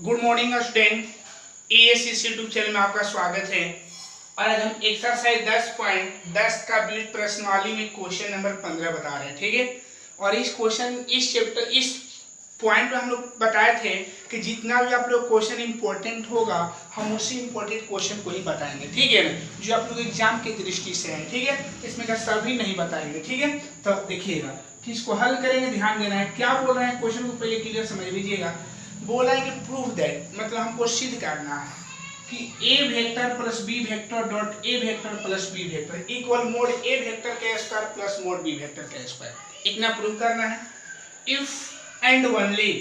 Good morning student, ASC YouTube channel में आपका स्वागत है। और आज हम एक्सरसाइज 10.10 का बीट प्रश्नावली में क्वेश्चन नंबर 15 बता रहे हैं, ठीक है। और इस पॉइंट में हम लोग बताए थे कि जितना भी आप लोग क्वेश्चन इंपॉर्टेंट होगा हम उसी इंपॉर्टेंट क्वेश्चन को ही बताएंगे, ठीक है ना, जो आप लोग एग्जाम की दृष्टि से है, ठीक है। इसमें का सभी नहीं बताएंगे, ठीक है। तो देखिएगा कि इसको हल करेंगे, ध्यान देना है क्या बोल रहे हैं, क्वेश्चन को पहले क्लियर समझ लीजिएगा। बोला है कि प्रूव दैट, मतलब हमको सिद्ध करना है कि A vector plus B vector dot A vector plus B vector equal mode A vector का square plus mode B vector का स्क्वायर। इतना प्रूव करना है। इफ एंड ओनली,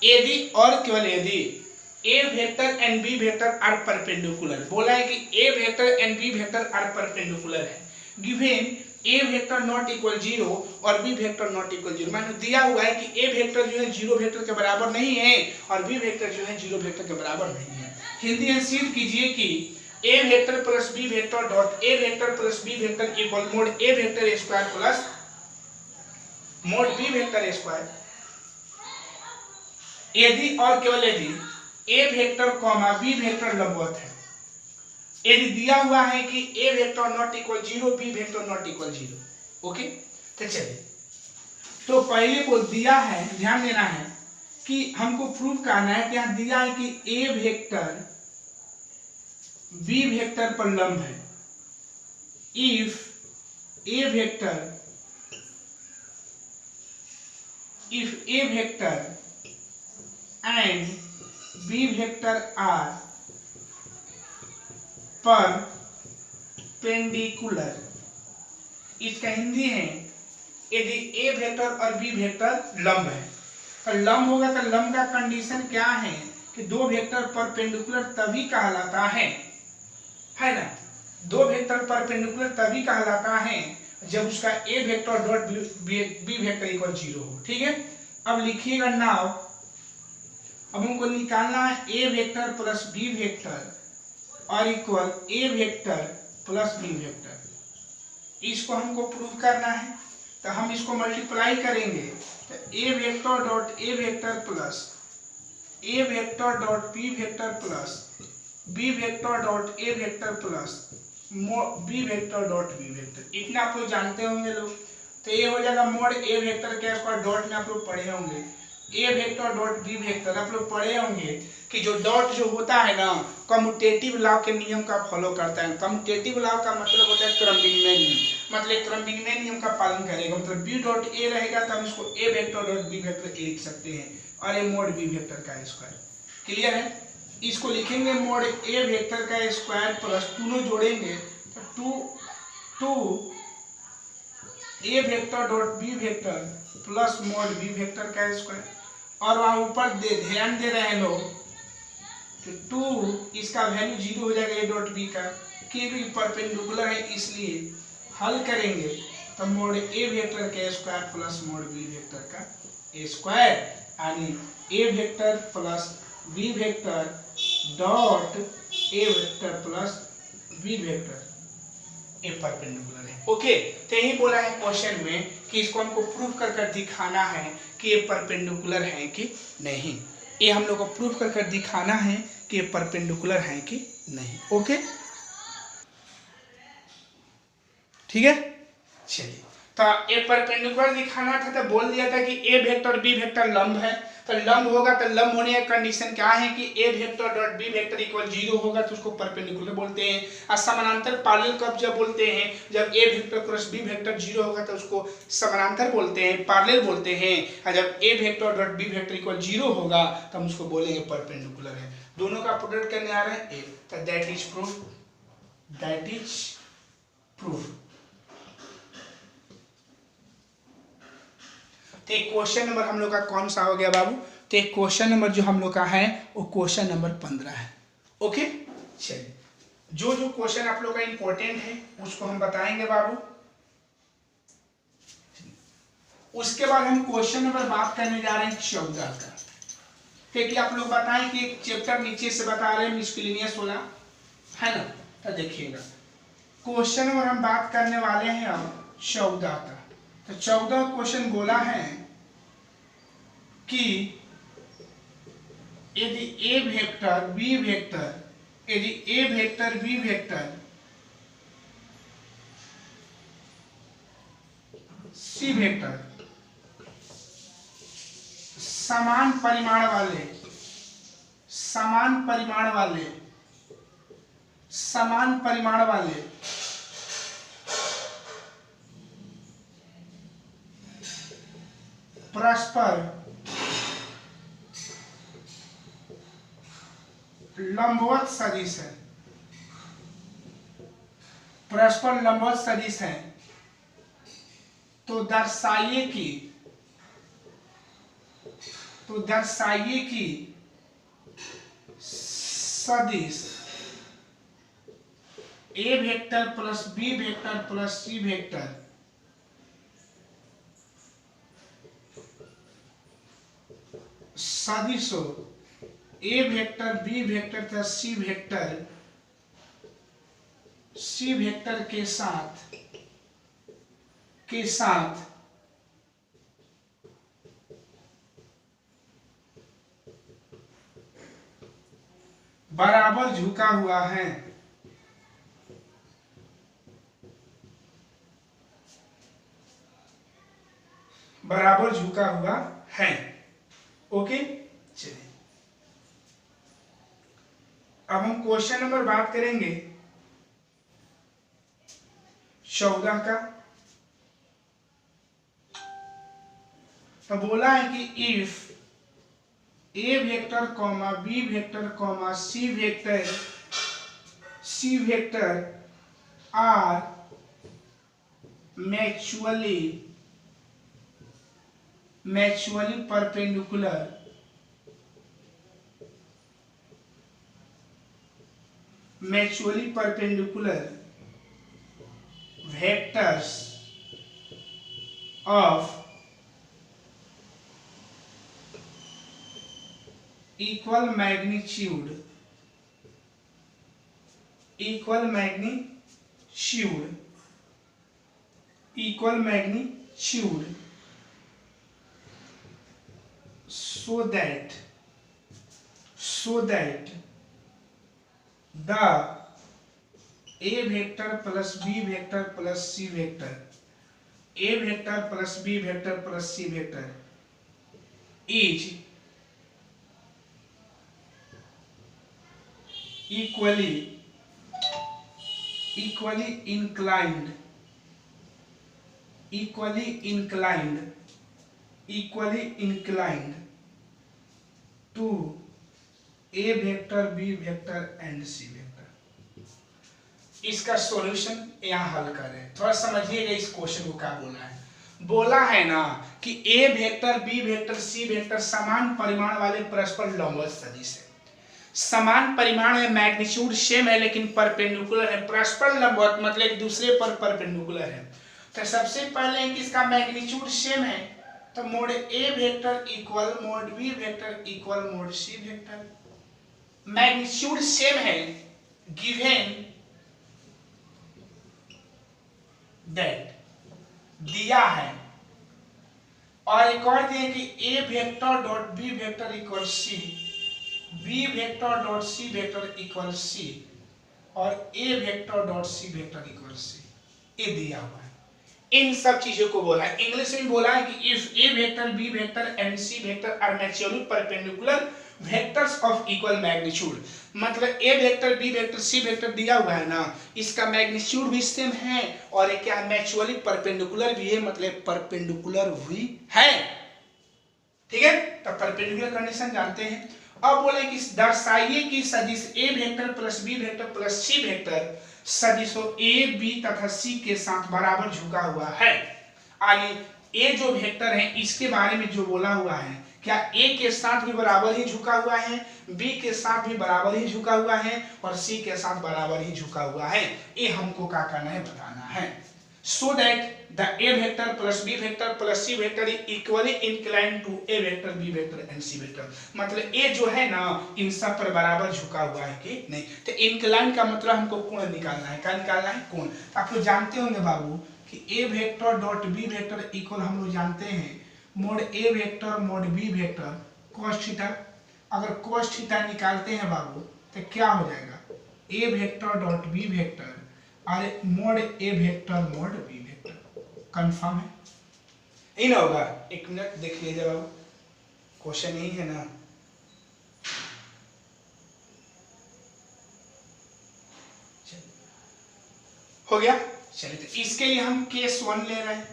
यदि और केवल यदि ए vector and B vector are perpendicular, बोला है कि A vector and B vector are perpendicular है। Given A vector not equal 0 और बी वेक्टर नॉट इक्वल 0, माने दिया हुआ है कि ए वेक्टर जो है 0 वेक्टर के बराबर नहीं है और बी वेक्टर जो है 0 वेक्टर के बराबर नहीं है। हिंदी में सिद्ध कीजिए कि A vector plus B vector dot A vector plus B vector equal mode A vector square plus mode B vector square. यदि और केवल यदि ए वेक्टर कॉमा बी वेक्टर लंबवत है, यदि दिया हुआ है कि A vector not equal 0 B vector not equal 0। Okay, तो चलिए, तो पहले को दिया है, ध्यान देना है कि हमको प्रूव करना है कि यहां दिया है कि ए वेक्टर बी वेक्टर पर लंब है। If A vector and B vector are perpendicular, इसका हिंदी है यदि ए वेक्टर और बी वेक्टर लंब है। तो लंब होगा तो लंब का कंडीशन क्या है कि दो वेक्टर परपेंडिकुलर तभी कहलाता है ना। दो वेक्टर परपेंडिकुलर तभी कहलाता है जब उसका A vector dot B vector equal 0 हो, ठीक है। अब लिखिएगा नाउ, अब हमको निकालना है a vector plus B vector और इक्वल ए वेक्टर प्लस बी वेक्टर। इसको हमको प्रूव करना है तो हम इसको मल्टीप्लाई करेंगे तो ए vector dot A vector plus A vector dot B vector plus B vector dot A vector plus B vector dot B vector. इतना आप लोग जानते होंगे लोग, तो ये हो जाएगा मोड ए वेक्टर के स्क्वायर डॉट में आप लोग पढ़े होंगे ए वेक्टर डॉट बी वेक्टर, आप लोग पढ़े होंगे कि जो डॉट जो होता है ना कम्यूटेटिव लॉ के नियम का फॉलो करता है। कम्यूटेटिव लॉ का मतलब होता है क्रमविन्वय नियम, मतलब क्रमविन्वय नियम का पालन करेगा। मतलब बी डॉट ए रहेगा तो हम इसको A vector dot B vector A लिख सकते हैं और ये मोड बी वेक्टर का स्क्वायर। क्लियर है। इसको लिखेंगे मोड ए वेक्टर का स्क्वायर प्लस दोनों जोड़ेंगे तो टू ए vector dot B vector plus mode B vector का स्क्वायर। और वहां ऊपर ध्यान दे रहे हैं लोग कि 2 इसका वैल्यू 0 हो जाएगा ए डॉट बी का, क्योंकि परपेंडिकुलर है इसलिए हल करेंगे तो मोड ए वेक्टर का square plus mode B vector का स्क्वायर, यानी A vector plus B vector dot A vector plus B vector A perpendicular है। ओके, तो यही बोला है क्वेश्चन में कि इसको हमको प्रूव कर दिखाना है कि ये परपेंडिकुलर है कि नहीं। ये हम लोग को प्रूव कर दिखाना है कि ये परपेंडिकुलर है कि नहीं। ओके, ठीक है। चलिए, तो ए परपेंडिकुलर दिखाना था तो बोल दिया था कि ए वेक्टर बी वेक्टर लंब है। तो लंब होगा तो लंब होने का कंडीशन क्या है कि A vector dot B vector equal 0 होगा तो उसको परपेंडिकुलर बोलते हैं। और समानांतर पैरेलल कब जब बोलते हैं, जब A vector plus B vector 0 होगा तो उसको समानांतर बोलते हैं, पैरेलल बोलते हैं। और जब A vector dot B vector equal 0 होगा तो हम उसको बोलेंगे परपेंडिकुलर है। दोनों का प्रोडक्ट करने आ रहा है ए, तो that is proof, that is proof. तो क्वेश्चन नंबर हम लोग का कौन सा हो गया बाबू, तो क्वेश्चन नंबर जो हम लोग का है वो क्वेश्चन नंबर 15 है। ओके, चलिए, जो जो क्वेश्चन आप लोग का इंपॉर्टेंट है उसको हम बताएंगे बाबू। उसके बाद हम क्वेश्चन नंबर बात करने जा रहे हैं 14 का, क्योंकि आप लोग बताएं कि एक चैप्टर नीचे से बता रहे हैं मिससेलेनियस वाला है ना। तो देखिएगा क्वेश्चन नंबर हम बात करने वाले हैं अब 14 का। तो 14 क्वेश्चन बोला है कि यदि ए वेक्टर बी वेक्टर, यदि ए vector B vector C vector समान परिमाण वाले परस्पर लंबवत सदिश है, तो दर्शाइए कि सदिश A vector plus B vector plus C vector सदिशो ए वेक्टर बी वेक्टर तथा सी वेक्टर के साथ बराबर झुका हुआ है। ओके, चलिए अब हम क्वेश्चन नंबर बात करेंगे 14 का। तो बोला है कि if A vector comma B vector comma c vector are mutually perpendicular vectors of equal magnitude so that the a vector plus b vector plus c vector is equally inclined to a vector b vector and c vector। इसका solution यहाँ हल करें, थोड़ा समझिएगा इस question को क्या बोला है ना कि A vector B vector C vector समान परिमाण वाले परस्पर लंबवत सदिश है। समान परिमाण है, मैग्नीट्यूड सेम है, लेकिन परपेंडिकुलर है। परस्पर लंबवत मतलब एक दूसरे पर परपेंडिकुलर है। तो सबसे पहले इसका मैग्नीट्यूड सेम है, तो मोड ए vector equal mode B vector equal mode सी वेक्टर। मैग्नीट्यूड सेम है गिवन दैट दिया है, और एक और दिया कि A vector dot B vector equal C, B vector dot C vector equal C, और A vector dot C vector equal C, ये दिया हुआ है। इन सब चीजों को बोला है। इंग्लिश में बोला है कि if A vector B vector and C vector are mutually perpendicular vectors of equal magnitude, मतलब ए vector B vector C vector दिया हुआ है ना, इसका मैग्नीट्यूड भी सेम है और ये क्या म्यूचुअली परपेंडिकुलर भी है, मतलब परपेंडिकुलर हुई है। ठीक है, तो परपेंडिकुलर कंडीशन जानते हैं। अब बोले कि दर्शाइए कि सदिश A vector plus B vector plus C vector सदिशों ए बी तथा सी के साथ बराबर झुका हुआ है। आगे ए जो वेक्टर है इसके बारे में जो बोला हुआ है, क्या ए के साथ भी बराबर ही झुका हुआ है, बी के साथ भी बराबर ही झुका हुआ है, और सी के साथ बराबर ही झुका हुआ है। ये हमको क्या करना है, बताना है। So that the a vector plus B vector plus C vector is equally inclined to A vector B vector and C vector, मतलब ए जो है ना इन सब पर बराबर झुका हुआ है कि नहीं। तो इंक्लाइन का मतलब हमको कोण निकालना है। क्या निकालना है, कोण। आप लोग जानते होंगे बाबू कि A vector dot B vector equal हम लोग जानते हैं मोड ए vector mode B vector cos theta, अगर cos थीटा निकालते हैं बाबू तो क्या हो जाएगा, a vector dot b vector और mode a vector mode b vector. Confirm है, यही ना होगा। एक मिनट देख लीजिए बाबू, क्वेश्चन यही है ना। हो गया। चलिए तो इसके लिए हम केस 1 ले रहे हैं,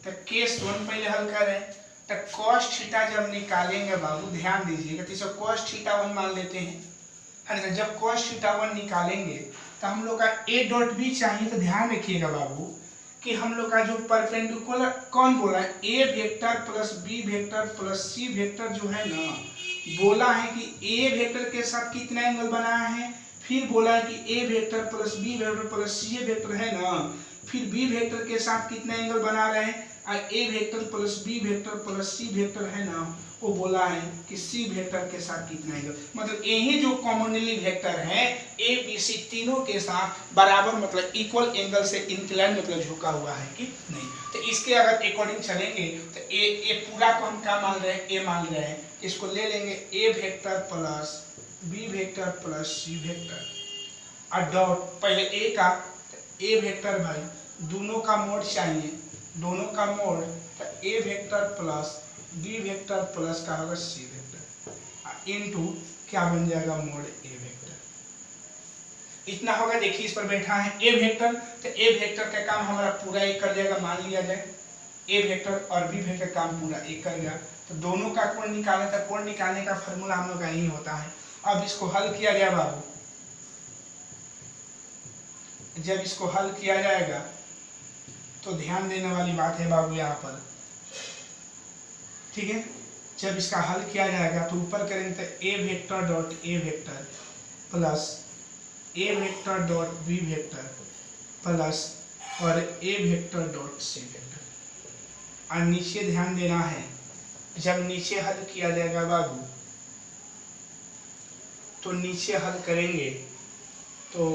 तो केस 1 पहले हल कर रहे हैं। तो cos थीटा जब निकालेंगे बाबू, ध्यान दीजिएगा, तो इसे cos थीटा 1 मान लेते हैं, है ना। जब cos थीटा 1 निकालेंगे तो हम लोग का a डॉट बी चाहिए। तो ध्यान रखिएगा बाबू कि हम लोग का जो परपेंडिकुलर कौन बोला है, a vector plus b vector plus c vector जो है ना, बोला है कि a वेक्टर के साथ कितना एंगल बनाया है, फिर बोला है कि a vector plus b vector plus c vector है ना, फिर b वेक्टर के साथ कितना एंगल बना रहे हैं, और a vector plus b vector plus c vector है ना, वो बोला है कि c वेक्टर के साथ कितना एंगल, मतलब यही जो कॉमनली वेक्टर है a b c तीनों के साथ बराबर मतलब इक्वल एंगल से इंक्लाइन मतलब झुका हुआ है कि नहीं। तो इसके अगर अकॉर्डिंग चलेंगे तो a पूरा को हम क्या मान रहे हैं, a मान रहे हैं। इसको ले लेंगे a vector plus b vector plus c vector और डॉट पहले a का, तो a वेक्टर भाई दोनों का मोड चाहिए, दोनों का मोड, तो a vector plus b vector plus का होगा c वेक्टर इनटू क्या बन जाएगा, मोड a वेक्टर। इतना होगा। देखिए इस पर बैठा है a वेक्टर, तो a वेक्टर का काम हमारा पूरा एक कर जाएगा, मान लिया जाए a वेक्टर और b वेक्टर काम पूरा एक कर गया। तो दोनों का कोण निकालना था, कोण निकालने का फॉर्मूला हम लोग का यही होता है। अब इसको हल किया गया बाबू, जब इसको हल किया जाएगा तो ध्यान देने वाली बात है बाबू यहाँ पर, ठीक है। जब इसका हल किया जाएगा तो ऊपर करेंगे तो a vector dot a vector plus a vector dot b vector plus और a vector dot c vector, और नीचे ध्यान देना है, जब नीचे हल किया जाएगा बाबू तो नीचे हल करेंगे तो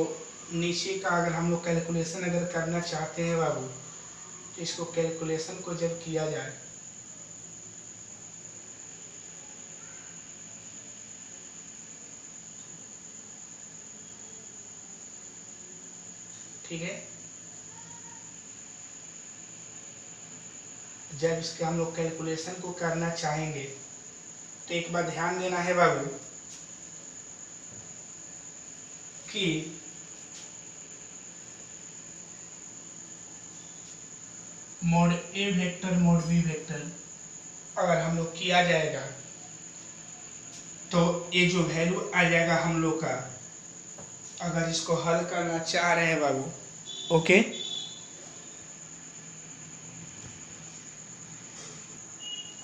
नीचे का अगर हम लोग कैलकुलेशन अगर करना चाहते हैं बाबू, तो इसको कैलकुलेशन को जब किया जाए ठीक है, जब इसके हम लोग कैलकुलेशन को करना चाहेंगे तो एक बार ध्यान देना है बाबू कि mode a vector mode b vector अगर हम लोग किया जाएगा तो ये जो वैल्यू आ जाएगा हम लोग का, अगर इसको हल करना चाह रहे हैं बाबू, ओके,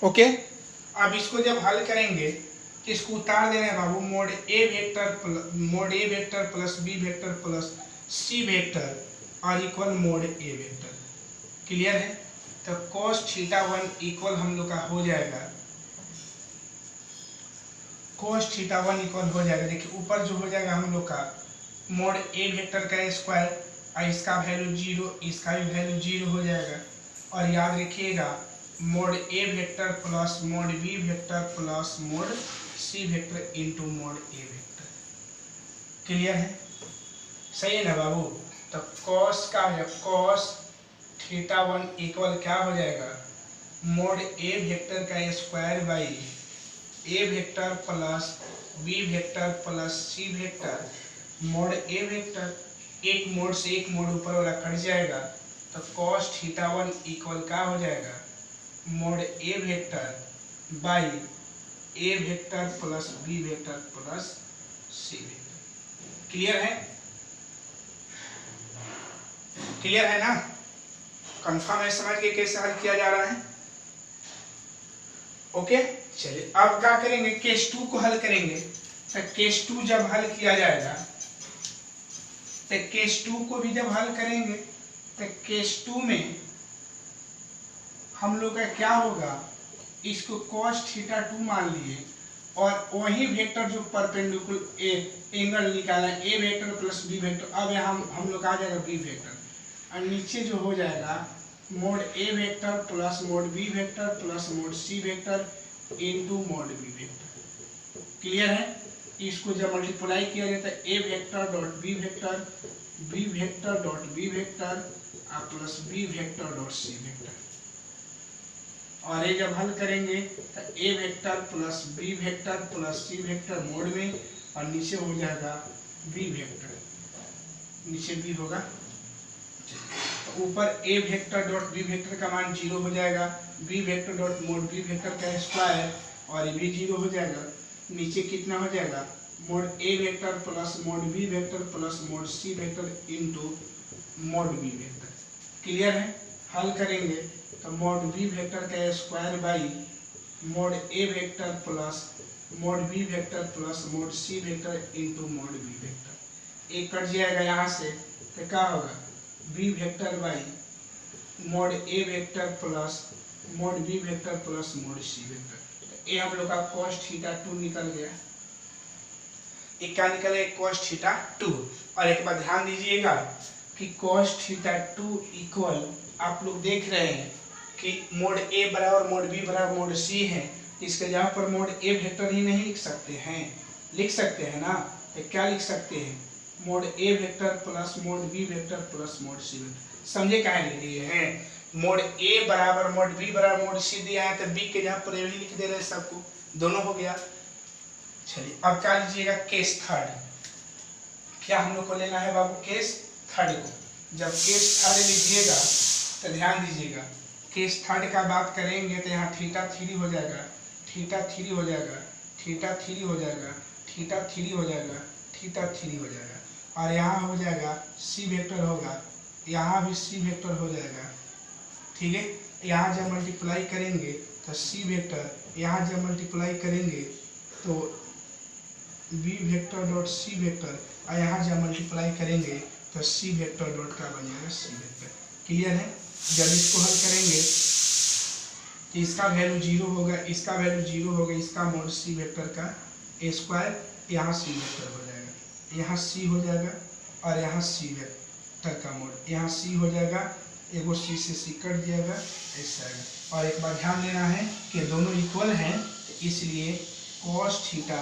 ओके। अब इसको जब हल करेंगे तो इसको उतार देना है बाबू, mode a vector plus b vector plus c vector और equal mode a vector. Clear है। तो cos थीटा 1 इक्वल हम लोग का हो जाएगा, cos थीटा 1 इक्वल हो जाएगा, देखिए ऊपर जो हो जाएगा हम लोग का मोड a वेक्टर का स्क्वायर और इसका वैल्यू 0, इसका भी वैल्यू 0 हो जाएगा। और याद रखिएगा mode a vector plus mod b vector plus mod c vector into mode a vector. Clear है, सही है ना बाबू। तो cos का है cos थीटा 1 इक्वल क्या हो जाएगा, मोड a वेक्टर का square by a vector plus b vector plus c vector mode a vector, एक मोड से एक मोड ऊपर वाला कट जाएगा। तो cos थीटा 1 इक्वल क्या हो जाएगा, mod a vector by a vector plus b vector plus c vector. Clear है, क्लियर है ना, कंफर्म है, समझ के कैसे हल किया जा रहा है। ओके चलिए अब क्या करेंगे, केस 2 को हल करेंगे। तो केस 2 जब हल किया जाएगा, तो केस 2 को भी जब हल करेंगे तो केस 2 में हम लोग का क्या होगा, इसको cos थीटा 2 मान लिए और वही वेक्टर जो परपेंडिकुलर एंगल निकाला a vector plus b vector, अब यहाँ हम लोग आ जाएगा b वेक्टर और नीचे जो हो जाएगा mod a vector plus mod b vector plus mod c vector into mod b vector. Clear है? इसको जब मल्टीप्लाई किया जाता है a vector dot B vector, B vector dot B vector plus B vector dot C vector, और ये जब हल करेंगे तो ए vector plus B vector plus सी वेक्टर मोड में, और नीचे हो जाएगा बी वेक्टर, नीचे बी होगा, तो ऊपर a vector dot B vector का मान 0 हो जाएगा, b vector dot mod B vector का स्क्वायर और ये भी 0 हो जाएगा, नीचे कितना हो जाएगा मोड ए vector plus mode B vector plus mod सी vector into mod B vector. Clear है? हल करेंगे तो मोड बी वेक्टर का square by mod A vector plus mode B vector plus mod C vector into mod B vector, एक cut जाएगा यहाँ से तो क्या होगा b vector by mod A vector plus mode B vector plus mod C vector. ये हम लोग का कॉस थीटा 2 निकल गया, एक क्या निकले कॉस थीटा 2। और एक बार ध्यान दीजिएगा कि कॉस थीटा 2 इक्वल, आप लोग देख रहे हैं कि मोड ए बराबर मोड बी बराबर मोड सी है, इसके जगह पर मोड ए वेक्टर ही नहीं लिख सकते हैं, लिख सकते हैं ना, तो क्या लिख सकते हैं मोड ए vector plus mode B vector plus mod सी वेक्टर। समझे क्या लिख दिए हैं? मोड ए बराबर मोड बी बराबर मोड सी दिया है तो बी के जगह पर भी लिख दे रहे हैं सबको, दोनों हो गया। चलिए अब क्या लीजिएगा केस थर्ड, क्या हम लोग को लेना है बाबू केस थर्ड को। जब केस थर्ड लीजिएगा तो ध्यान दीजिएगा, केस थर्ड का बात करेंगे तो यहाँ थीटा 3 हो जाएगा, थीटा 3 हो जाएगा, थीटा 3 हो जाएगा, थीटा 3 हो जाएगा, थीटा 3 हो जाएगा, और यहाँ हो जाएगा सी वेक्टर होगा, यहाँ भी सी वेक्टर हो जाएगा। ठीक है, यहाँ जब मल्टीप्लाई करेंगे तो सी वेक्टर, यहाँ जब मल्टीप्लाई करेंगे तो बी वेक्टर डॉट सी वेक्टर, और यहाँ जब मल्टीप्लाई करेंगे तो सी वेक्टर डॉट का बन जाएगा सी वेक्टर। क्लियर है? जब इसको हल करेंगे तो इसका वैल्यू 0 होगा, इसका वैल्यू 0 होगा, इसका मोड सी वेक्टर का स्क्वायर, यहाँ सी वेक्टर हो जाएगा, यहाँ सी हो जाएगा, और यहाँ सी वेक्टर का मोड, यहाँ सी हो जाएगा, एगो सी से सी कट जाएगा, ऐसा आएगा। और एक बार ध्यान देना है कि दोनों इक्वल हैं, इसलिए cos थीटा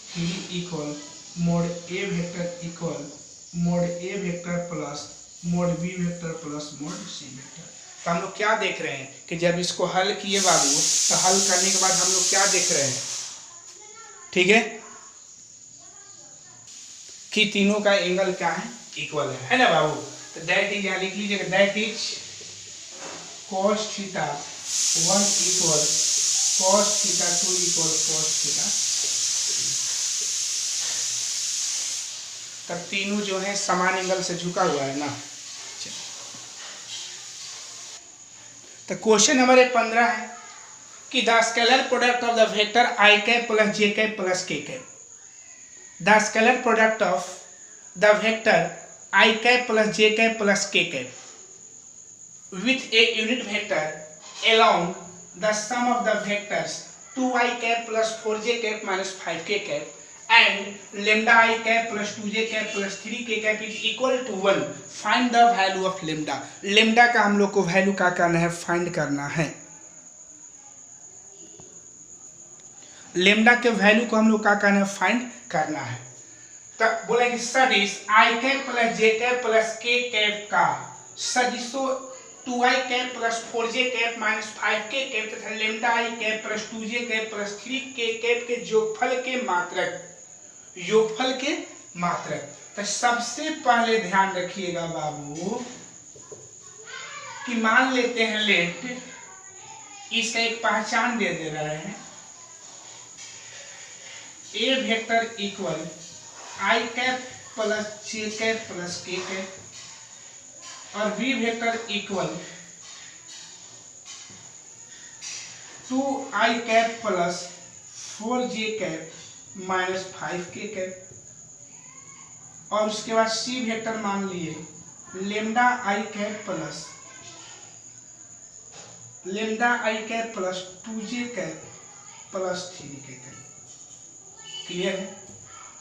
3 इक्वल मोड ए वेक्टर इक्वल मोड ए vector plus mode B vector plus mod सी वेक्टर। तो हम लोग क्या देख रहे हैं कि जब इसको हल किए बाबू, तो हल करने के बाद हम लोग क्या देख रहे हैं, ठीक है, कि तीनों का एंगल क्या है, इक्वल है ना बाबू। तो दैट इज, यहाँ लिख लीजिएगा, that is cos theta 1 equal cos theta 2 equal cos theta. तब तीनों जो है समान एंगल से झुका हुआ है ना। तो क्वेश्चन नंबर 15 है कि the scalar product of the vector i cap plus j cap plus k cap, the scalar product of the vector i cap plus j cap plus k cap with a unit vector along the sum of the vectors 2i cap plus 4j cap minus 5k cap and lambda I cap plus 2j cap plus 3k cap is equal to 1. Find the value of lambda. lambda का हम लोग को value क्या करना है, find करना है। lambda के वैल्यू को हम लोग क्या करना है, फाइंड करना है। तो बोला कि सदिश i cap plus j cap plus k cap का सदिशों 2i cap plus 4j cap minus 5k cap तथा lambda i cap plus 2j cap plus 3k cap के योगफल के मात्रक, योगफल के मात्रक। तो सबसे पहले ध्यान रखिएगा बाबू कि मान लेते हैं लेट, इसका एक पहचान दे रहे हैं, a vector equal i cap plus j cap plus k cap, और v vector equal 2i cap plus 4j cap minus 5k cap, और उसके बाद c वेक्टर मान लिए lambda i cap plus lambda i cap plus 2j cap plus 3k cap. Clear है?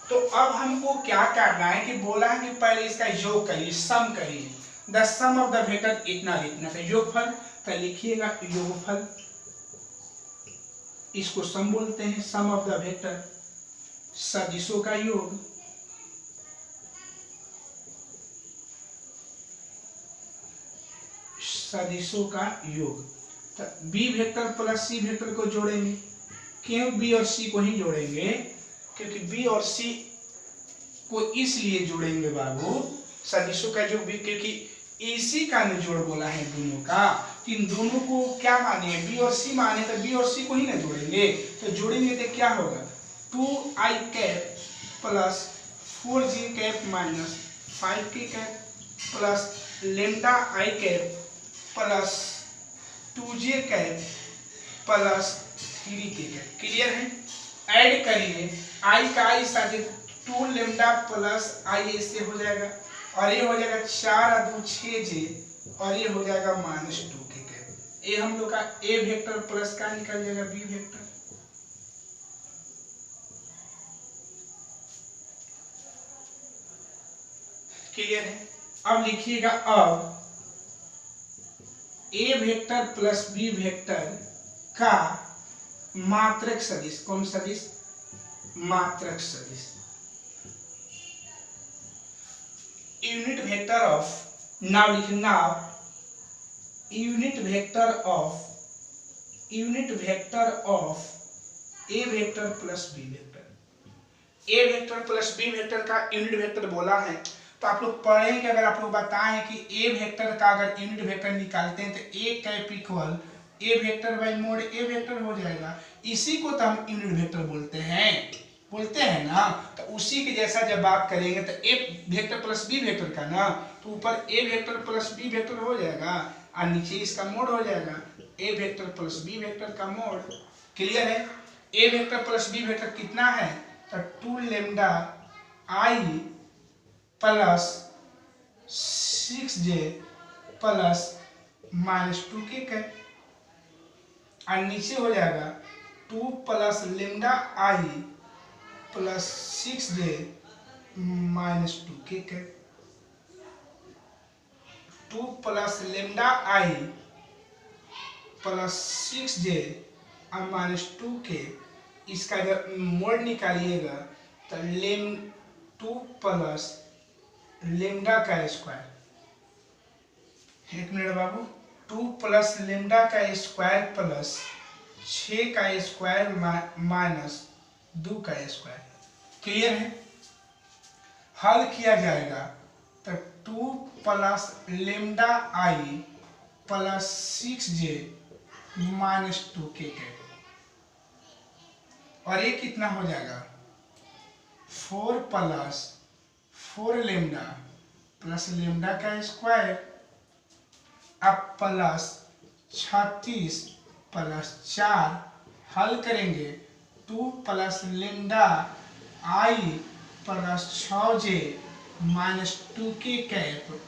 तो अब हमको क्या करना है कि बोला है कि पहले इसका योग करिए, सम करिए, the sum of the vector इतना लिखना है, योगफल। तो लिखिएगा योगफल, इसको सम बोलते हैं, सम ऑफ द वेक्टर। सदिशों का योग, सदिशों का योग। तो b vector plus C vector को जोड़ेंगे। क्यों बी और सी को ही जोड़ेंगे? क्योंकि बी और सी को इसलिए जोड़ेंगे बाबू, सदिशों का योग भी, क्योंकि इसी का निचोड़ बोला है दोनों का। इन दोनों को क्या माने? बी और सी माने, तो बी और सी को ही ना जोड़ेंगे। तो जोड़ेंगे तो क्या होगा? 2i cap plus 4j cap minus 5k cap plus lambda I cap plus 2j cap plus 3k cap. Clear है? ऐड करिए, i का i साथ 2 लेमडा प्लस i इससे हो जाएगा, और ये हो जाएगा 4 और 2 6j, और ये हो जाएगा माइनस 2k कैप। ये हम लोग का a वेक्टर प्लस का निकल जाएगा b वेक्टर। क्लियर है? अब लिखिएगा, अब a vector plus b vector का मात्रक सदिश। कौन सदिश? मात्रक सदिश। यूनिट वेक्टर ऑफ, नाउ लिखिए, now unit vector of a vector plus b vector. a vector plus b vector का यूनिट वेक्टर बोला है, तो आप लोग पढ़ेंगे। अगर आप लोग बताएं कि a वेक्टर का अगर यूनिट वेक्टर निकालते हैं तो a cap equal a vector by mode a vector हो जाएगा। इसी को तो हम यूनिट वेक्टर बोलते हैं ना। तो उसी के जैसा जब बात करेंगे तो a vector plus b vector का ना, तो ऊपर a vector plus b vector हो जाएगा और नीचे इसका मोड हो जाएगा a vector plus b vector का मोड। क्लियर है? a vector plus b vector कितना है? तो 2 lambda i plus 6j plus minus 2k cap, और नीचे हो जाएगा 2 plus lambda i plus 6j minus 2k cap. 2 plus lambda i plus 6j और माइनस 2k, इसका जब मोड निकालिएगा तो 2 प्लस लेमडा का स्क्वायर, एक मिनट बाबू, 2 प्लस लेमडा का स्क्वायर प्लस 6 का स्क्वायर माइनस 2 का स्क्वायर। क्लियर है? हल किया जाएगा तो 2 plus lambda i plus 6j minus 2k cap, और ये कितना हो जाएगा? 4 प्लस 4 लेमडा प्लस लेमडा का स्क्वायर अब प्लस 36 प्लस 4, हल करेंगे 2 plus lambda i plus 6j minus 2k cap,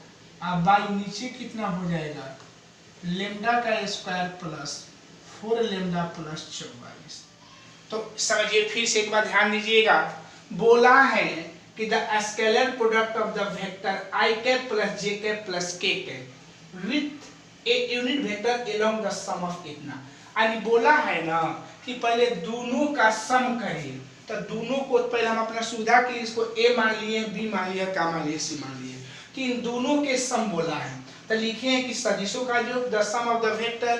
अब बाई नीचे कितना हो जाएगा? लेमडा का स्क्वायर प्लस 4 लेमडा प्लस 44। तो समझिए, फिर से एक बार ध्यान दीजिएगा। बोला है कि the scalar product of the vector i cap plus j cap plus k cap with a unit vector along the sum of इतना। यानी बोला है ना कि पहले दोनों का सम करिए। तो दोनों को पहले हम अपना सुविधा के लिए इसको a मान लिए, b मान लिया, क्या मान लिए, c मान लिए, कि इन दोनों के सम बोला है। तो लिखे हैं कि सदिशों का योग the sum of the vector,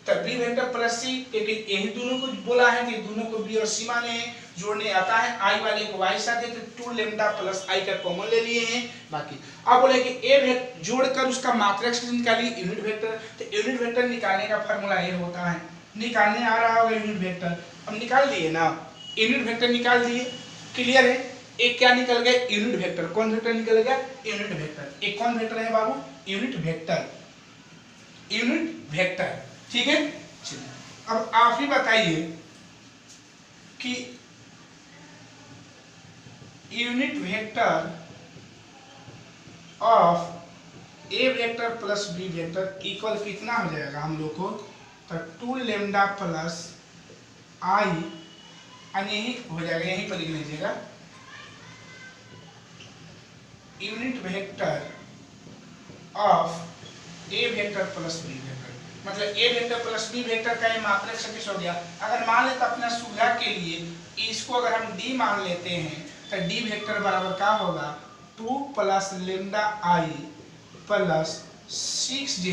तो b वेक्टर प्लस c, क्योंकि यही दोनों को बोला है कि दोनों को b और c माने हैं। जोड़ने आता है, i वाले को y साथ है, तो 2 लेमडा प्लस i का कॉमन ले लिए हैं। बाकी अब बोले कि a वेक्टर जोड़कर उसका मात्रक निकालिए यूनिट वेक्टर। तो यूनिट वेक्टर निकालने का फार्मूला ये होता है, निकालने आ रहा होगा यूनिट वेक्टर, हम निकाल दिए ना, यूनिट वेक्टर निकाल दिए। क्लियर है? एक क्या निकल गया? Unit vector. कौन वेक्टर निकल गया? Unit vector. एक कौन वेक्टर है बाबू? Unit vector, unit vector. ठीक है, चलिए अब आप ही बताइए कि unit vector of a vector plus B vector equal कितना हो जाएगा हम लोग को? तो 2 लेमडा प्लस i, यही हो जाएगा, यहीं पर लिख लीजिएगा, unit vector of a vector plus B vector. मतलब ए वेक्टर प्लस बी वेक्टर का ये मात्रक सदिश हो गया। अगर मान लेते अपना सुविधा के लिए इस इसको अगर हम डी मान लेते हैं तो डी वेक्टर बराबर क्या होगा 2 plus lambda I plus 6j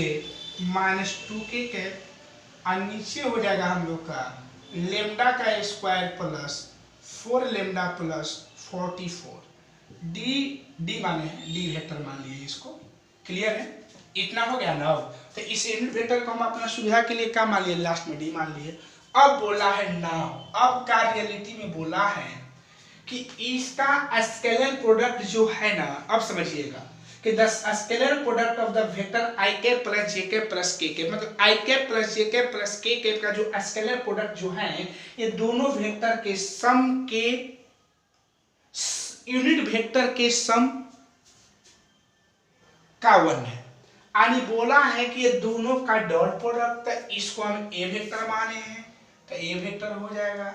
minus 2k cap और नीचे हो जाएगा हम लोग का लेमडा का square plus 4 lambda plus 44 D माने डी वेक्टर मान लिए इसको। क्लियर है? इतना हो गया ना। तो इस यूनिट वेक्टर को हम अपना सुविधा के लिए क्या मान लिए लास्ट में डी मान लिए। अब बोला है नाउ, अब का रियलिटी में बोला है कि इसका स्केलर प्रोडक्ट जो है ना, अब समझिएगा कि the scalar product of the vector i cap plus j cap plus k cap, मतलब आई cap plus j cap plus k cap का जो स्केलर प्रोडक्ट जो है ये दोनों वेक्टर के सम के यूनिट वेक्टर के सम का 1 है। यानी बोला है कि ये दोनों का डॉट प्रोडक्ट है, इसको हम ए वेक्टर माने हैं तो ए वेक्टर हो जाएगा।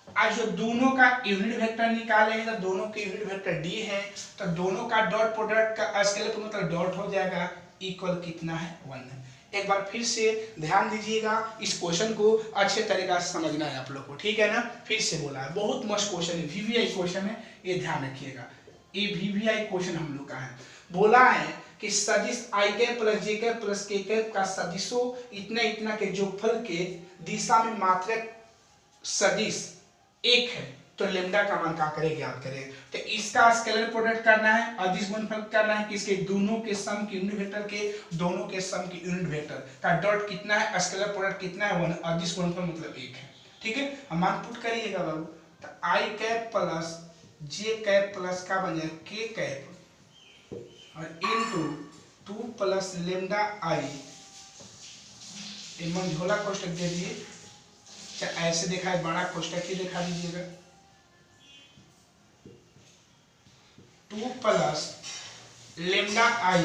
आज जो दोनों का यूनिट वेक्टर निकाले हैं तो दोनों के यूनिट वेक्टर डी है तो दोनों का डॉट प्रोडक्ट का स्केलर मतलब डॉट हो जाएगा इक्वल कितना है 1 है। एक बार फिर से ध्यान दीजिएगा, इस क्वेश्चन को अच्छे तरीका से समझना है आप लोग को, ठीक है ना। फिर से बोला है, बहुत मस्त क्वेश्चन है, वीवीआई क्वेश्चन है, ये ध्यान रखिएगा। ये वीवीआई क्वेश्चन हम लोग का है। बोला है कि सदिश आई cap plus j cap plus k cap का सदिशों इतना इतना के जोगफल के दिशा में मात्रक सदिश एक है तो लेमडा का मान क्या करें ज्ञात करें। तो इसका स्केलर प्रोडक्ट करना है, अदिश गुणनफल करना है किसके दोनों के सम के यूनिट वेक्टर के, दोनों के सम के यूनिट वेक्टर का डॉट कितना है, स्केलर प्रोडक्ट कितना है 1, अदिश गुणनफल मतलब 1 है। ठीक है, हम मान पुट करिएगा बाबू। तो आई cap plus j cap plus का बन जाएगा के कैप और इनटू 2 प्लस लेमडा आई, झोला कोष्टक दे दिए, ऐसे देखा है बड़ा कोष्टक ही दिखा दीजिएगा। 2 plus lambda I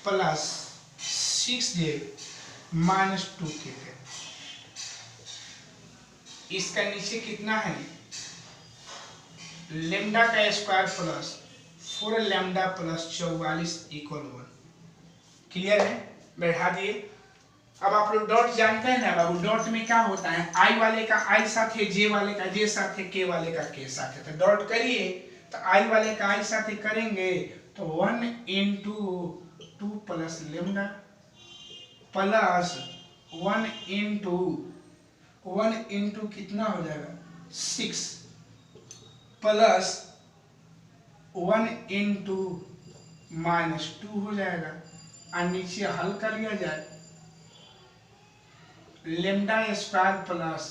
plus 6j minus 2k है। इसका नीचे कितना है लेमडा का square plus 4 lambda plus 44 equal 1। Clear है? बैठा दिए। अब आप लोग डॉट जानते हैं ना बाबू, डॉट में क्या होता है, आई वाले का आई साथ है, जे वाले का जे साथ है, के वाले का के साथ है। तो डॉट करिए तो आई वाले का आई साथ करेंगे तो 1 into 2 plus lambda plus 1 into कितना हो जाएगा 6 प्लस 1 इंटू माइनस 2 हो जाएगा और नीचे हल कर लिया जाए lambda square plus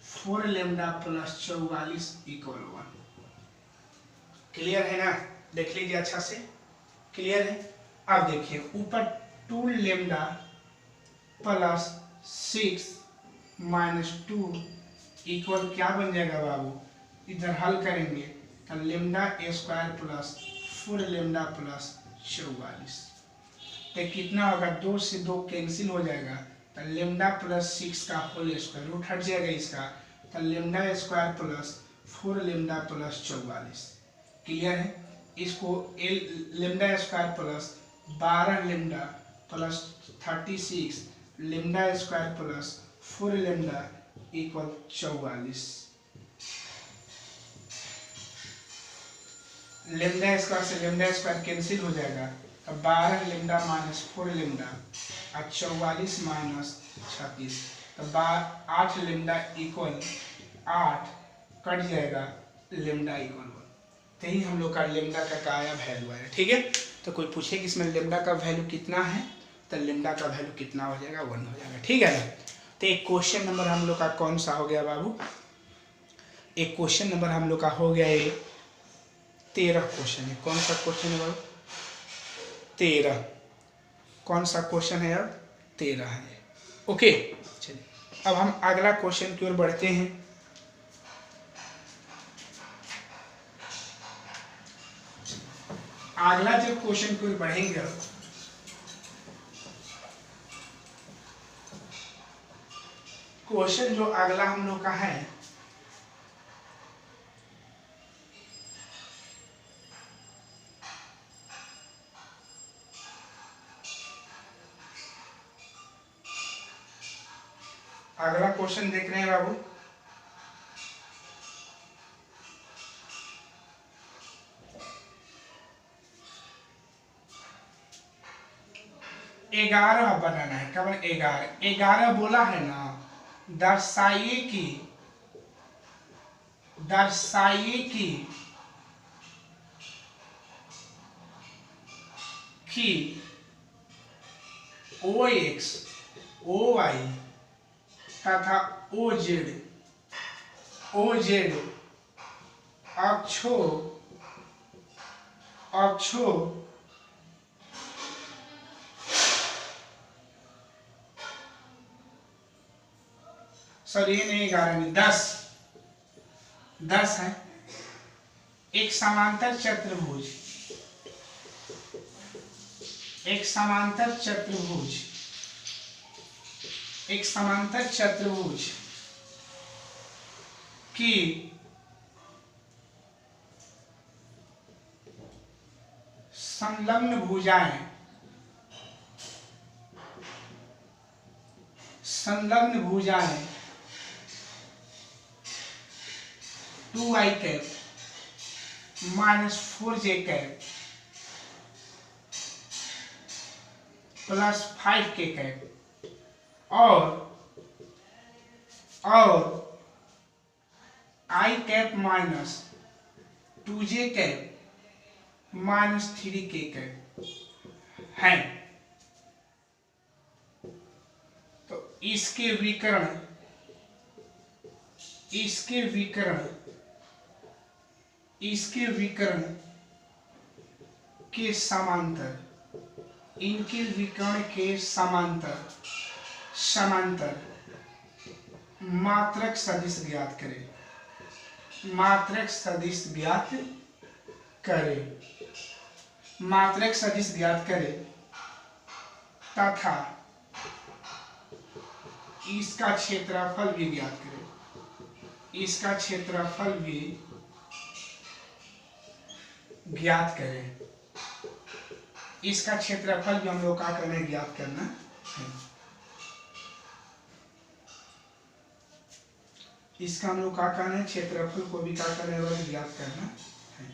4 lambda plus 44 equal 1। Clear है ना? देख लीजिए अच्छा से। क्लियर है? अब देखिए ऊपर 2 लेमडा प्लस 6 माइनस 2 इक्वल क्या बन जाएगा बाबू, इधर हल करेंगे तो lambda square plus 4 lambda plus 44 तो कितना होगा, 2 से 2 कैंसिल हो जाएगा तो लेमडा प्लस 6 का होल स्क्वायर रूट हट जाएगा इसका तो lambda square plus 4 lambda plus 44। Clear है? इसको lambda square plus 12 lambda plus 36 lambda square plus 4 lambda equal 44। Lambda square से लेमडा स्क्वायर कैंसिल हो जाएगा तो 12 लेमडा माइनस 4 लेमडा और 44 माइनस 36 तो 8 लेमडा इक्वल 8 कट जाएगा लेमडा इक्वल 1। तो ही हम लोग का लेमडा का आया वैल्यू है। ठीक है, तो कोई पूछे कि इसमें लेमडा का वैल्यू कितना है तो लेमडा का वैल्यू कितना हो जाएगा 1 हो जाएगा। ठीक है ना? तो एक क्वेश्चन नंबर हम लोग का कौन सा हो गया बाबू, एक क्वेश्चन नंबर हम लोग का हो गया ये 13 क्वेश्चन है। कौन सा क्वेश्चन है बाबू? 13। कौन सा क्वेश्चन है अब? 13 है। ओके, चलिए अब हम अगला क्वेश्चन की ओर बढ़ते हैं। अगला जब क्वेश्चन की ओर बढ़ेंगे क्वेश्चन जो अगला हम लोग का है अगला क्वेश्चन देख रहे हैं बाबू, 11 बनाना है। क्या बना? 11 बोला है ना। दर्शाइए कि OX, OY तथा OZ अक्षों सॉरी ये नहीं 11 नहीं 10 है। एक समांतर चतुर्भुज की संलग्न भुजाएं 2i cap minus 4j cap plus 5k cap और i cap minus 2j cap minus 3k cap है। तो इसके विकर्ण के समांतर इनके विकर्ण के समांतर मात्रक सदिश ज्ञात करें। मात्रक सदिश ज्ञात करें तथा इसका क्षेत्रफल भी ज्ञात करें। इसका क्षेत्रफल भी हम लोग क्या करना है? ज्ञात करना है। इसका हम लोग क्या करना है? क्षेत्रफल को भी क्या करना है? ज्ञात करना है।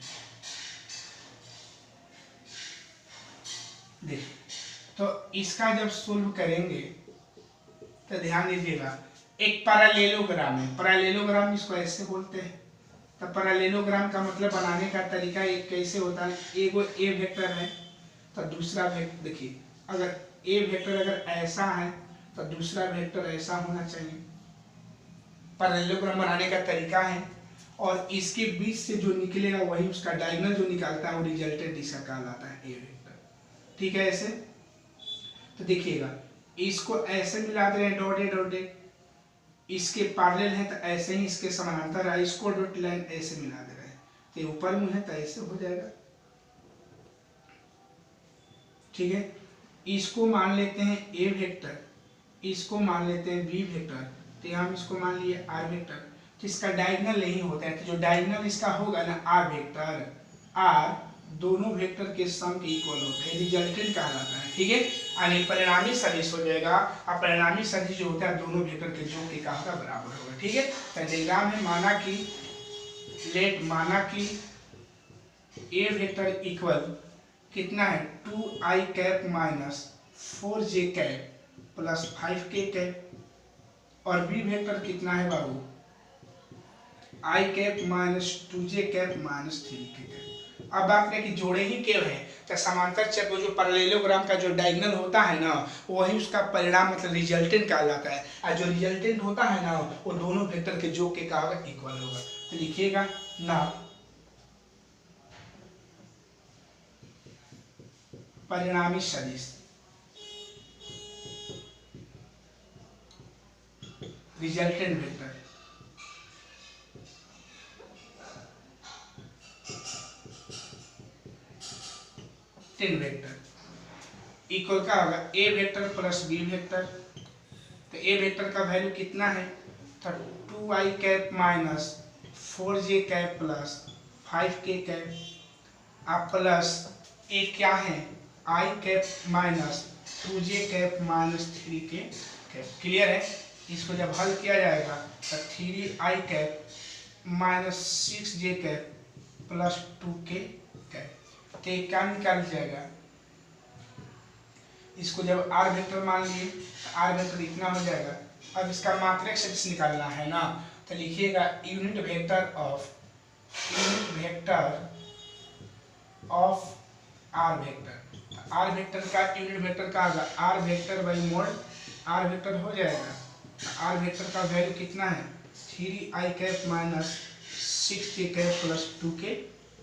देखिए तो इसका जब सोल्व करेंगे तो ध्यान दीजिएगा, एक पैरेललोग्राम है। पैरेललोग्राम इसको ऐसे बोलते हैं। तो पैरेललोग्राम का मतलब बनाने का तरीका एक कैसे होता है? एगो ए वेक्टर है तो दूसरा वेक्टर, देखिए अगर ए वेक्टर अगर ऐसा है तो दूसरा वेक्टर ऐसा होना चाहिए। पैरेललोग्राम बनाने का तरीका है और इसके बीच से जो निकलेगा वही उसका डायगोनल जो निकालता है वो रिजल्टेंट इसका कहलाता है ए वेक्टर। ठीक है ऐसे। तो देखिएगा इसको ऐसे मिला दे रहे हैं डॉटेड, इसके पैरेलल है तो ऐसे ही इसके समानांतर है। इसको डॉट लाइन ऐसे मिला दे रहे हैं तो ऊपर में है तो ऐसे हो जाएगा। ठीक है, इसको मान लेते हैं ए वेक्टर, इसको मान लेते हैं बी वेक्टर, तो हम इसको मान लिए आर वेक्टर। तो इसका डायगोनल नहीं होता है तो जो डायगोनल इसका होगा ना आर वेक्टर, आर दोनों वेक्टर के सम के इक्वल होता है, रिजल्टेंट कहलाता है। ठीक है, यानी परिणामी सदिश हो जाएगा। और परिणामी सदिश जो होता है दोनों वेक्टर के योग के का बराबर होगा। ठीक है, तो डायग्राम है माना कि ए वेक्टर इक्वल कितना है 2i cap minus 4j cap plus 5k cap और बी वेक्टर कितना है बाबू i cap minus 2j cap minus 3k cap. अब बात है कि जोड़े ही केव है तो समांतर चक्र जो पैरेललोग्राम का जो डायगोनल होता है ना वही उसका परिणाम मतलब रिजल्टेंट कहलाता है। और जो रिजल्टेंट होता है ना वो दोनों वेक्टर के योग के का इक्वल होगा। तो लिखिएगा ना परिणामी सदिश रिजल्टेंट वेक्टर वेक्टर इक्वल का होगा ए वेक्टर प्लस बी वेक्टर। तो ए वेक्टर का वैल्यू कितना है तो 2i cap minus 4j cap plus 5k cap आप प्लस ए क्या है i cap minus 2j cap minus 3k cap. Clear है। इसको जब हल किया जाएगा तो 3i cap minus 6j cap plus 2k cap. तो क्या निकाल जाएगा इसको जब आर वेक्टर मान लिए तो आर वेक्टर इतना हो जाएगा। अब इसका मात्रक सदिश निकालना है ना, तो लिखिएगा unit vector of R vector. R vector का यूनिट वेक्टर का होगा R vector by mod R vector हो जाएगा। आर वेक्टर का वैल्यू कितना है 3i cap minus 6j cap plus 2k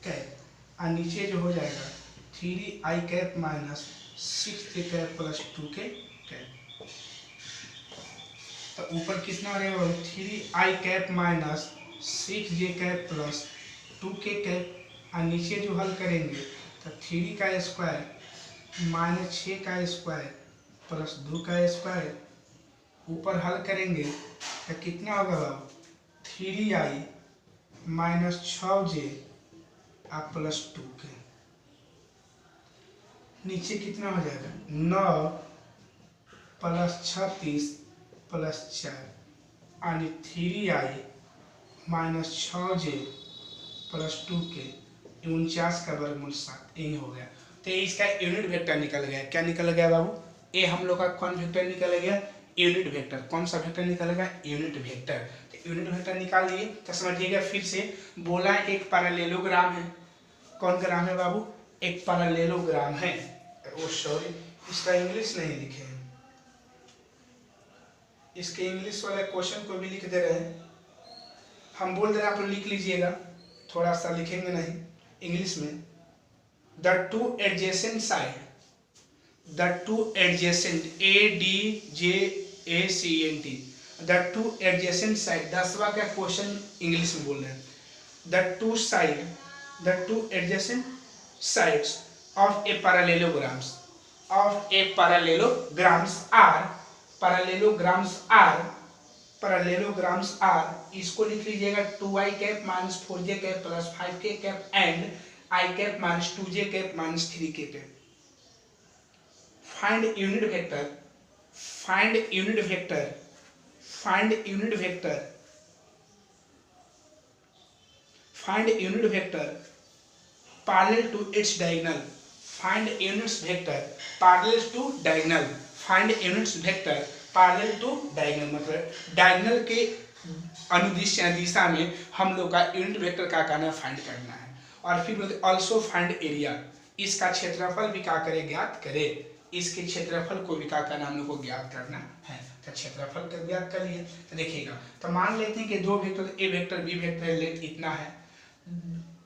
cap, और नीचे जो हो जाएगा 3i cap minus 6j cap plus 2k cap. तो ऊपर कितना हो जाएगा 3i cap minus 6j cap plus 2k cap, और नीचे जो हल करेंगे तो 3 का स्क्वायर माइनस 6 का स्क्वायर प्लस 2 का स्क्वायर, ऊपर हल करेंगे तो कितना होगा बाबू 3i minus 6j plus 2k, नीचे कितना हो जाएगा 9 प्लस 36 प्लस 4 यानी 3i minus 6j plus 2k 49 का वर्गमूल 7, यही हो गया। तो इसका यूनिट वेक्टर निकल गया। क्या निकल गया बाबू, ये हम लोग का कौन वेक्टर निकल गया यूनिट वेक्टर। कौन सा वेक्टर निकलेगा यूनिट वेक्टर। तो यूनिट वेक्टर निकाल लिए तो समझिएगा फिर से बोला है एक पैरेललोग्राम है। कौन ग्राम है बाबू, एक पैरेललोग्राम है। ओ सॉरी इसका इंग्लिश नहीं लिखे हैं, इसके इंग्लिश वाले क्वेश्चन को भी लिख दे रहे हैं, हम बोल दे रहे हैं आप लोग लिख लीजिएगा, थोड़ा सा लिखेंगे नहीं इंग्लिश में। The two adjacent side, the two adjacent ADJACENT, the two adjacent side 10वां का क्वेश्चन इंग्लिश में बोल रहे हैं। The two adjacent sides of a parallelograms are इसको लिख लीजिएगा 2i cap minus 4j cap plus 5k cap and i cap minus 2j cap minus 3k cap. Find unit vector parallel to its diagonal, find units vector parallel to diagonal, find units vector parallel to diagonal, मतलब diagonal के अनुदिश दिशा में हम लोग का unit vector का करना find करना है। और फिर बोलते ऑल्सो फाइंड एरिया, इसका क्षेत्रफल भी क्या करे ज्ञात करे, इसके क्षेत्रफल को भी क्या करना हम लोग को ज्ञात करना है। तो क्षेत्रफल का ज्ञात कर लिए तो देखिएगा, तो मान लेते हैं कि दो vector A vector B vector length इतना है।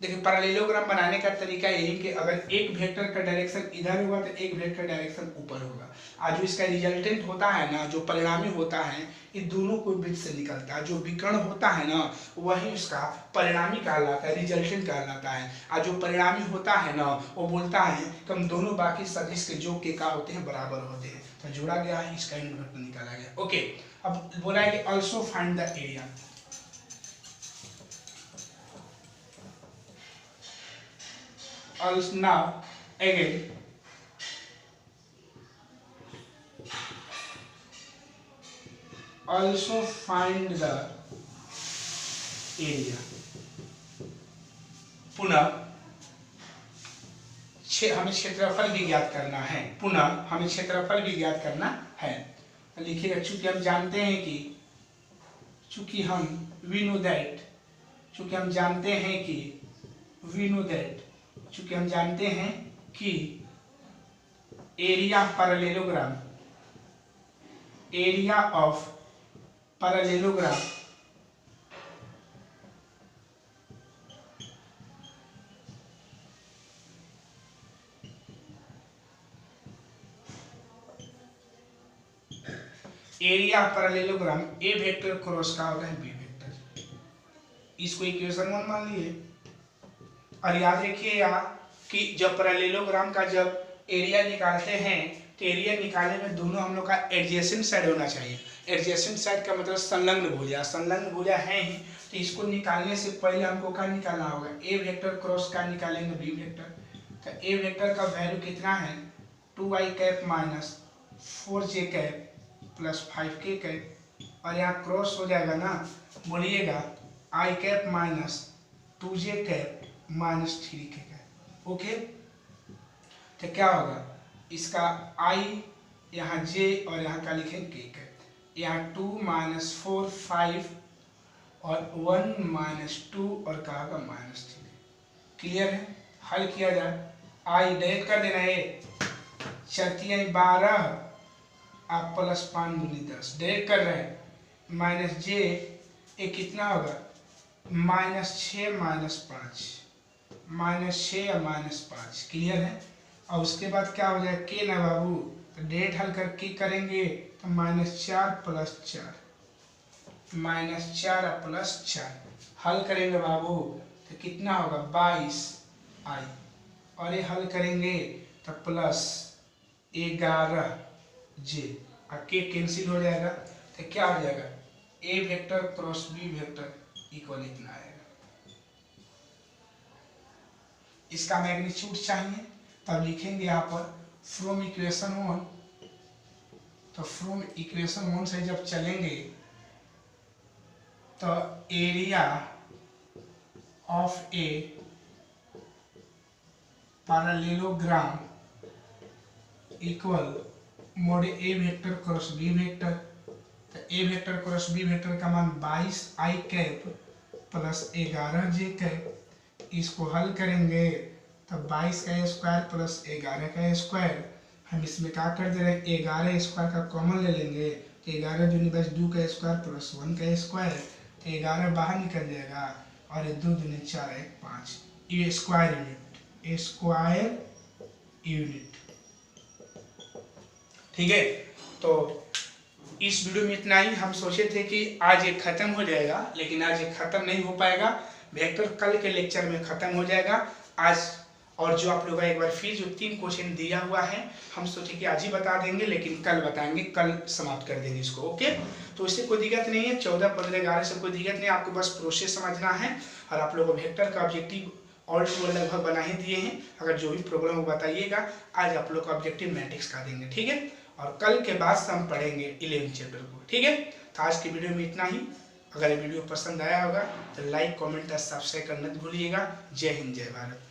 देखिए पैरेललोग्राम बनाने का तरीका यही कि अगर एक वेक्टर का डायरेक्शन इधर होगा तो एक वेक्टर डायरेक्शन ऊपर होगा, और जो इसका रिजल्टेंट होता है ना, जो परिणामी होता है, ये दोनों को बीच से निकलता है। जो विकर्ण होता है ना वही उसका परिणामी कहलाता है, रिजल्टेंट कहलाता है। और जो परिणामी होता है ना वो बोलता है कि हम दोनों बाकी सदिश के जो के का होते हैं बराबर होते हैं, तो जोड़ा गया है, इसका यूनिट वेक्टर निकाला गया। ओके, अब बोला है कि also find the area. Also now again also find the area। पुनः हमें क्षेत्रफल भी ज्ञात करना है, पुनः हमें क्षेत्रफल भी ज्ञात करना है। लिखिएगा चूंकि हम जानते हैं कि चूंकि हम वी नो दैट चूंकि हम जानते हैं कि area of parallelogram A vector cross का होगा बी वेक्टर। इसको इक्वेशन 1 मान लिए। और याद रखिएगा कि जब पैरेललोग्राम का जब एरिया निकालते हैं तो एरिया निकालने में दोनों हम लोग का एडजेसेंट साइड होना चाहिए। एडजेसेंट साइड का मतलब संलग्न भुजा है ही, तो इसको निकालने से पहले हमको क्या निकालना होगा, ए वेक्टर क्रॉस का निकालेंगे बी वेक्टर। तो ए वेक्टर का वैल्यू कितना है 2i cap minus 4j cap plus 5k cap, और यहाँ क्रॉस हो जाएगा ना, बोलिएगा i cap minus 2j cap minus 3k cap. Okay, तो क्या होगा इसका i यहाँ जे और यहाँ क्या लिखेंगे के का, यहाँ 2 - 4 5 और 1 - 2 और कहा का -3। क्लियर है? हल किया जाए, आई डायरेक्ट कर देना है, चरती 12 आप प्लस 5 दूनी 10 डायरेक्ट कर रहे हैं, माइनस जे ये कितना होगा -6 - 5 -6 या -5। क्लियर है? और उसके बाद क्या हो जाए के ना बाबू, तो डायरेक्ट हल करके करेंगे तो -4 + 4 -4 + 4 हल करेंगे बाबू तो कितना होगा 22 आई, और ये हल करेंगे तो +11 जे, और के कैंसिल हो जाएगा तो क्या हो जाएगा a vector cross B vector equal इतना आएगा। इसका मैग्नीट्यूड चाहिए तब लिखेंगे यहाँ पर फ्रॉम इक्वेशन 1, तो फ्रॉम इक्वेशन 1 से जब चलेंगे तो area of a parallelogram equal mode A vector cross B vector, तो ए वेक्टर क्रॉस बी वेक्टर का मान 22 आई कैप + 11 जे कैप। इसको हल करेंगे तो 22 का स्क्वायर + 11 का स्क्वायर, हम इसमें क्या कर दे रहे हैं 11 स्क्वायर का कॉमन ले लेंगे तो 11 दूनी 2 का स्क्वायर + 1 का स्क्वायर, तो 11 बाहर निकल जाएगा और 2 दूनी 4 1 5, ये स्क्वायर यूनिट। ठीक है, तो इस वीडियो में इतना ही। हम सोचे थे कि आज ये खत्म हो जाएगा, लेकिन आज ये खत्म नहीं हो पाएगा, वेक्टर कल के लेक्चर में खत्म हो जाएगा आज। और जो आप लोगों का एक बार फिर जो 3 क्वेश्चन दिया हुआ है हम सोचे कि आज ही बता देंगे, लेकिन कल बताएंगे, कल समाप्त कर देंगे इसको। ओके, तो इससे कोई दिक्कत नहीं है, 14 15 11 से कोई दिक्कत नहीं, आपको बस प्रोसेस समझना है। और आप लोगों को वेक्टर का ऑब्जेक्टिव ऑल टू लगभग बना ही दिए हैं, अगर जो भी प्रॉब्लम हो बताइएगा। आज आप लोग का ऑब्जेक्टिव मैट्रिक्स का देंगे, ठीक है, और कल के बाद से हम पढ़ेंगे 11 चैप्टर को। ठीक है, तो आज की वीडियो में इतना ही। अगर ये वीडियो पसंद आया होगा तो लाइक कमेंट और सब्सक्राइब करना मत भूलिएगा। जय हिंद, जय भारत।